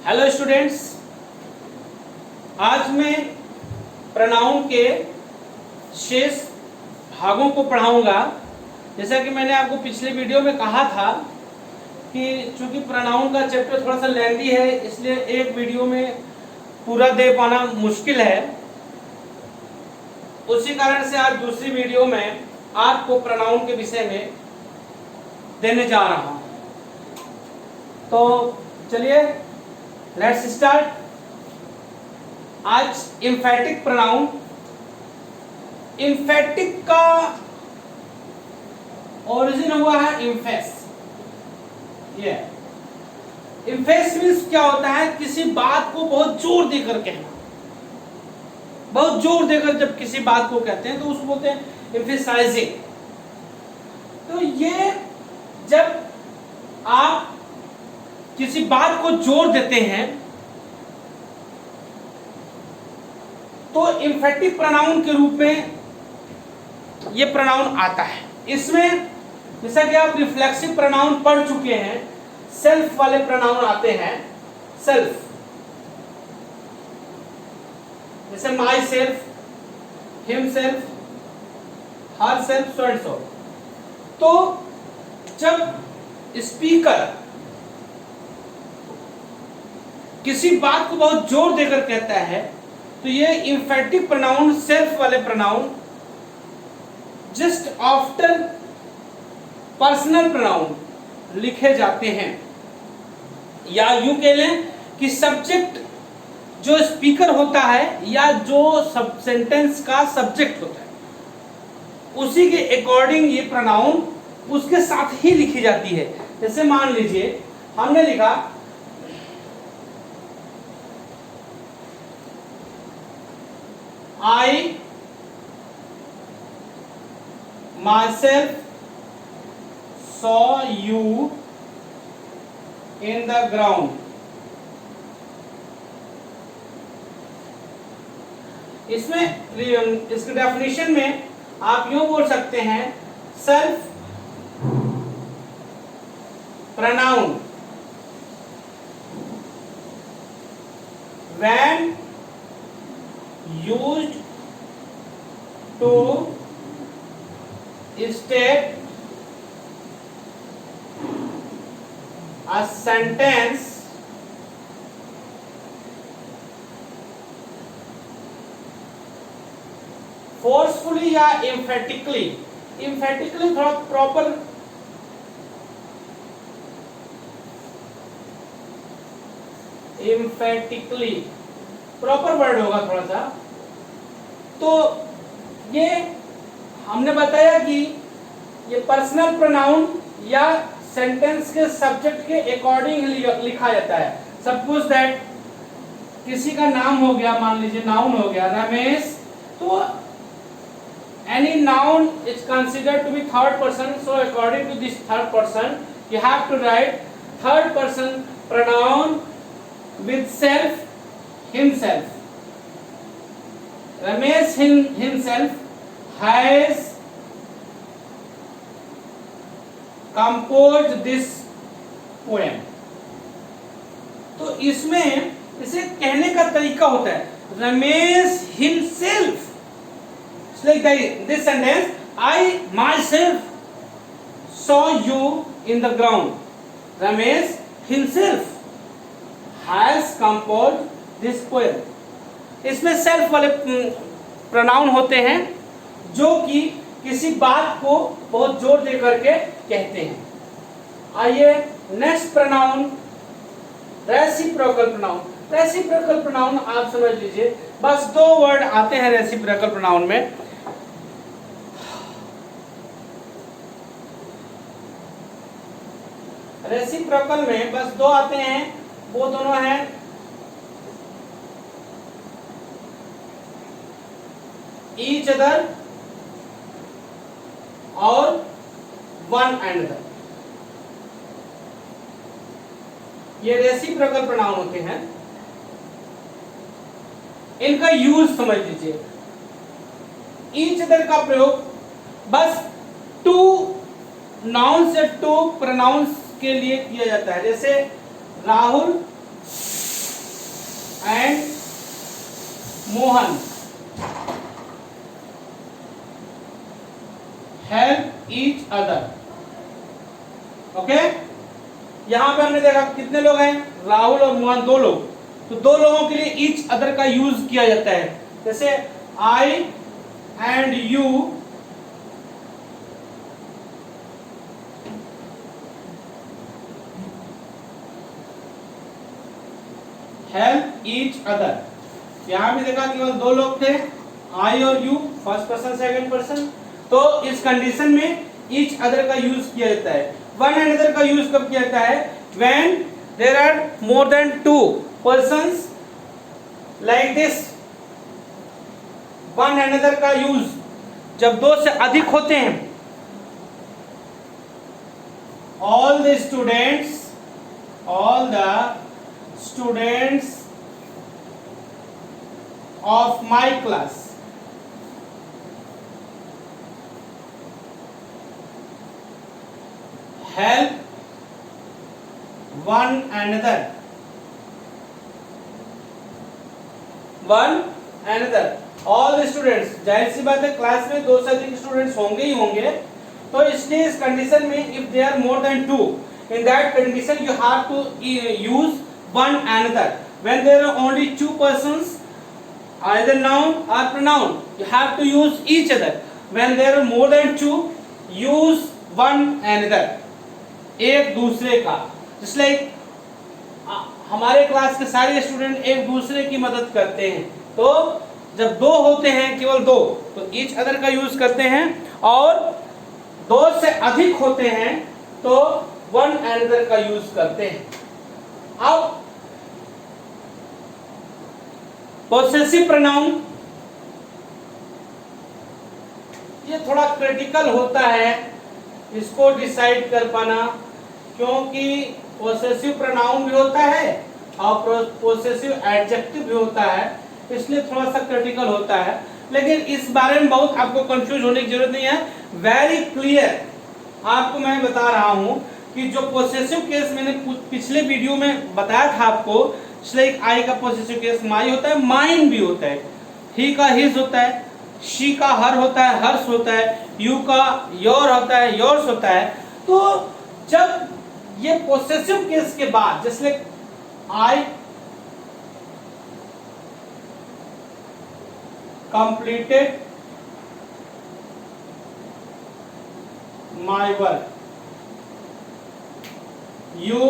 Hello students, आज मैं pronoun के शेष भागों को पढ़ाऊंगा। जैसा कि मैंने आपको पिछले वीडियो में कहा था कि चूंकि प्रोनाउन का चैप्टर थोड़ा सा लेंथी है, इसलिए एक वीडियो में पूरा दे पाना मुश्किल है। उसी कारण से आज दूसरी वीडियो में आपको प्रोनाउन के विषय में देने जा रहा हूं। तो चलिए लेट्स स्टार्ट। आज एम्फैटिक प्रोनाउन। एम्फैटिक का ओरिजिन हुआ है एम्फेस। ये एम्फेस मीन्स क्या होता है? किसी बात को बहुत जोर देकर कहना। बहुत जोर देकर जब किसी बात को कहते हैं तो उसको बोलते हैं एम्फेसाइजिंग। तो ये जब आप किसी बात को जोर देते हैं तो एम्फैटिक प्रोनाउन के रूप में ये प्रोनाउन आता है। इसमें जैसा कि आप रिफ्लेक्सिव प्रोनाउन पढ़ चुके हैं, सेल्फ वाले प्रोनाउन आते हैं। सेल्फ जैसे my self, him self, her self, so and so. तो जब स्पीकर किसी बात को बहुत जोर देकर कहता है तो ये एम्फैटिक प्रोनाउन, सेल्फ वाले pronoun just after personal pronoun लिखे जाते हैं। या यूं कह लें कि सब्जेक्ट जो स्पीकर होता है या जो सब सेंटेंस का सब्जेक्ट होता है उसी के अकॉर्डिंग ये प्रोनाउन उसके साथ ही लिखी जाती है। जैसे मान लीजिए हमने लिखा I myself saw you in the ground। इसमें इसके डेफिनेशन में आप यूं बोल सकते हैं, self pronoun when used to state a sentence forcefully या emphatically। emphatically थोड़ा प्रॉपर emphatically प्रॉपर वर्ड होगा थोड़ा सा। तो ये हमने बताया कि ये पर्सनल प्रोनाउन या सेंटेंस के सब्जेक्ट के अकॉर्डिंग लिखा जाता है। सपोज दैट किसी का नाम हो गया, मान लीजिए नाउन हो गया रमेश, तो any noun is considered to be third person. So according to this third person you have to write third person pronoun with self, himself। Ramesh himself has composed this poem। तो इसमें इसे कहने का तरीका होता है Ramesh himself। It's like this sentence, I myself saw you in the ground। Ramesh himself has composed this poem. इसमें self वाले प्रोनाउन होते हैं जो कि किसी बात को बहुत जोर दे करके कहते हैं। आइए next pronoun, reciprocal pronoun. Reciprocal pronoun आप समझ लीजिए, बस दो वर्ड आते हैं रेसिप्रोकल प्रोनाउन में। रेसिप्रोकल में बस दो आते हैं, वो दोनों हैं each other और one another। ये रेसिप्रोकल प्रोनाउन होते हैं। इनका यूज समझ लीजिए। each other का प्रयोग बस टू नाउन से टू प्रोनाउंस के लिए किया जाता है। जैसे Rahul and Mohan help each other. Okay, यहां पे हमने देखा कितने लोग हैं, राहुल और मोहन, दो लोग। तो दो लोगों के लिए ईच अदर का यूज किया जाता है। जैसे I and you help each other. यहां भी देखा केवल दो लोग थे, आई और you, first person second person. तो इस कंडीशन में ईच अदर का यूज किया जाता है। वन अनदर का यूज कब किया जाता है? When there are more than two persons like this. One another का यूज जब दो से अधिक होते हैं। All the students of my class help one another all the students। जाहिर सी बात है क्लास में दो से अधिक स्टूडेंट्स होंगे ही होंगे। तो इसलिए इस कंडीशन में if they are more than two, in that condition you have to use one another। when there are only two persons, either noun or pronoun, you have to use each other। when there are more than two, use one another, एक दूसरे का। just like हमारे class के सारे student एक दूसरे की मदद करते हैं। तो जब दो होते हैं, केवल दो, तो each other का यूज करते हैं। और दो से अधिक होते हैं तो one another का यूज करते हैं। अब पोसेसिव प्रोनाउन, ये थोड़ा क्रिटिकल होता है इसको डिसाइड कर पाना, क्योंकि पोसेसिव प्रोनाउन भी होता है और पोसेसिव एडजेक्टिव भी होता है, इसलिए थोड़ा सा क्रिटिकल होता है। लेकिन इस बारे में बहुत आपको कंफ्यूज होने की जरूरत नहीं है। वेरी क्लियर आपको मैं बता रहा हूं कि जो पोसेसिव केस मैंने पिछले वीडियो में बताया था आपको, लाइक आई का पोसेसिव केस माई होता है, माइन भी होता है, ही का हिज होता है, शी का हर होता है, हर्ष होता है, यू का योर होता है, योर्स होता है। तो जब ये पोसेसिव केस के बाद, जैसे I completed my work, you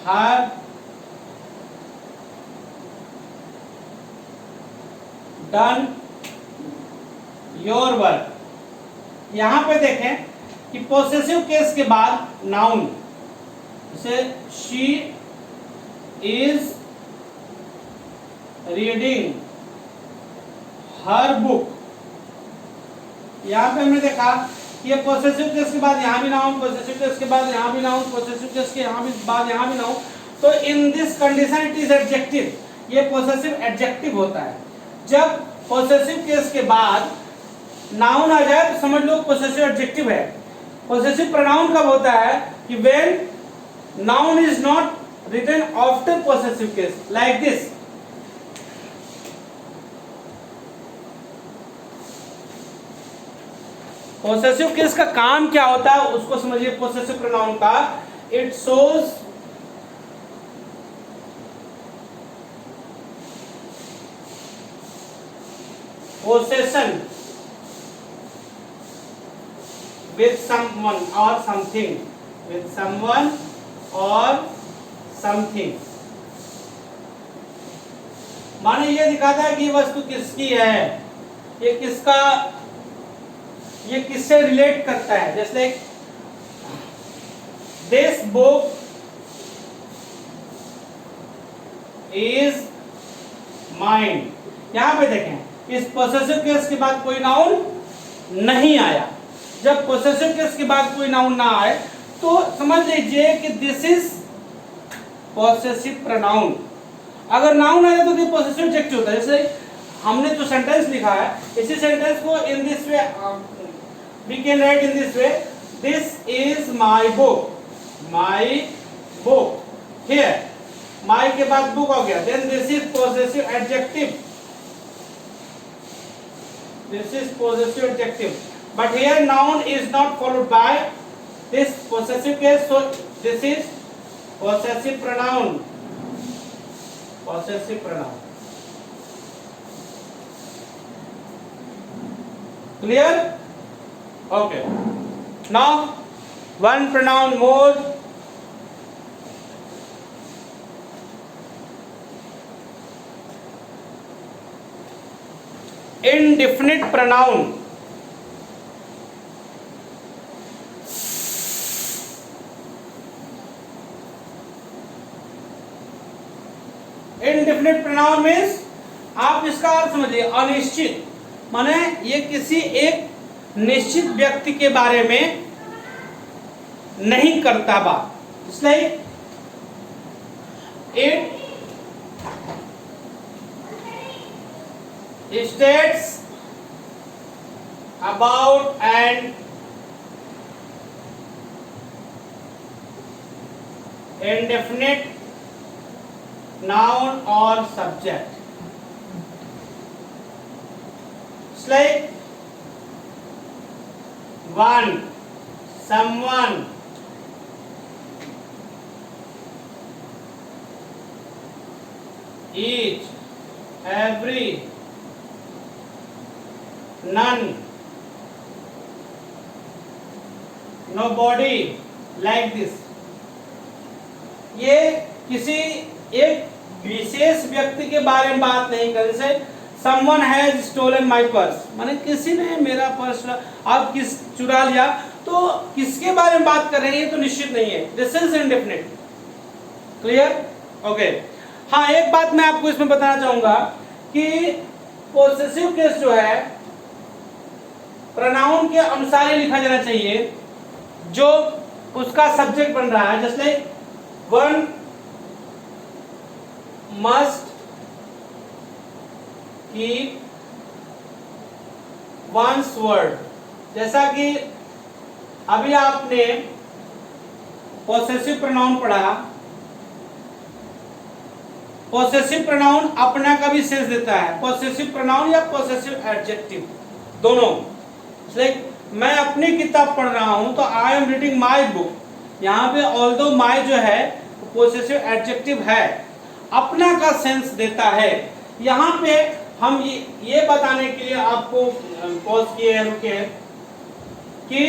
have done your work. यहां पे देखें कि पोसेसिव केस के बाद नाउन, जैसे she is reading her book. यहां पे हमने देखा कि ये पोसेसिव केस के बाद यहां भी नाउन, पोसेसिव केस के बाद यहां भी नाउन, पोसेसिव केस के यहां भी बाद यहां भी नाउन। तो in this condition it is adjective, ये पोसेसिव एडजेक्टिव होता है। जब पोसेसिव केस के बाद नाउन आ जाए तो समझ लो पोसेसिव एडजेक्टिव है। पोसेसिव प्रोनाउन कब होता है? कि when noun is not written after possessive case, like this. Possessive case का काम क्या होता है उसको समझिए। पोसेसिव प्रोनाउन का it shows possession with someone or something, with someone or something। माने ये दिखाता है कि ये वस्तु किसकी है, ये किसका, ये किससे रिलेट करता है। जैसे दिस बुक इज माइन। यहां पे देखें इस पोसेसिव केस के बाद कोई नाउन नहीं आया। जब पोसेसिव केस के बाद कोई नाउन ना आए तो समझ लीजिए कि दिस इज पोसेसिव प्रोनाउन। अगर नाउन आए तो पोसेसिव एडजेक्टिव होता है। जैसे हमने जो सेंटेंस लिखा है, इसी सेंटेंस को in this way we can write in this way, this is my book, my book. Here my के बाद बुक हो गया, then this is possessive adjective, this is possessive adjective, but here noun is not followed by this possessive case, so this is possessive pronoun, possessive pronoun. Clear? Okay. Now one pronoun more. Indefinite pronoun. Indefinite pronoun means, आप इसका अर्थ समझिए अनिश्चित, माने ये किसी एक निश्चित व्यक्ति के बारे में नहीं करता बात, इसलिए it states about an indefinite noun or subject. It's like one, someone, each, every, none, nobody, like this. ये किसी एक विशेष व्यक्ति के बारे में बात नहीं कर, जैसे someone has stolen my purse, माने किसी ने मेरा पर्स आप किस चुरा लिया, तो किसके बारे में बात कर रहे हैं ये तो निश्चित नहीं है, this is indefinite. Clear? Okay. हाँ, एक बात मैं आपको इसमें बताना चाहूंगा कि पोसेसिव केस जो है प्रोनाउन के अनुसार ही लिखा जाना चाहिए जो उसका सब्जेक्ट बन रहा है. जैसे one must keep one's word. जैसा कि अभी आपने पोसेसिव प्रोनाउन पढ़ा, पोसेसिव प्रोनाउन अपना का भी सेंस देता है, पोसेसिव प्रोनाउन या पोसेसिव एडजेक्टिव दोनों. लाइक मैं अपनी किताब पढ़ रहा हूं तो I am reading my book, यहाँ पे ऑल्दो माई जो है पोसेसिव एडजेक्टिव है, अपना का सेंस देता है. यहाँ पे हम ये बताने के लिए आपको पॉज किए हैं, रुके हैं कि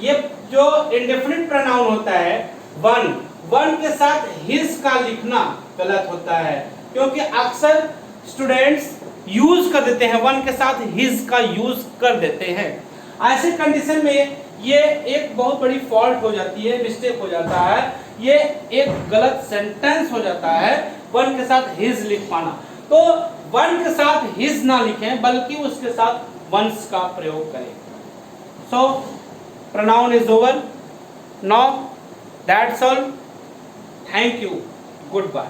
ये जो इंडेफिनिट प्रोनाउन होता है वन के साथ हिज का लिखना गलत होता है, क्योंकि अक्सर स्टूडेंट्स यूज कर देते हैं, वन के साथ हिज का यूज कर देते हैं. ऐसे कंडीशन में ये एक बहुत बड़ी फॉल्ट हो जाती है, मिस्टेक हो जाता है, ये एक गलत सेंटेंस हो जाता है वन के साथ हिज लिख पाना. तो वन के साथ हिज ना लिखें बल्कि उसके साथ वंस का प्रयोग करें. So pronoun is over now, that's all. Thank you, good bye.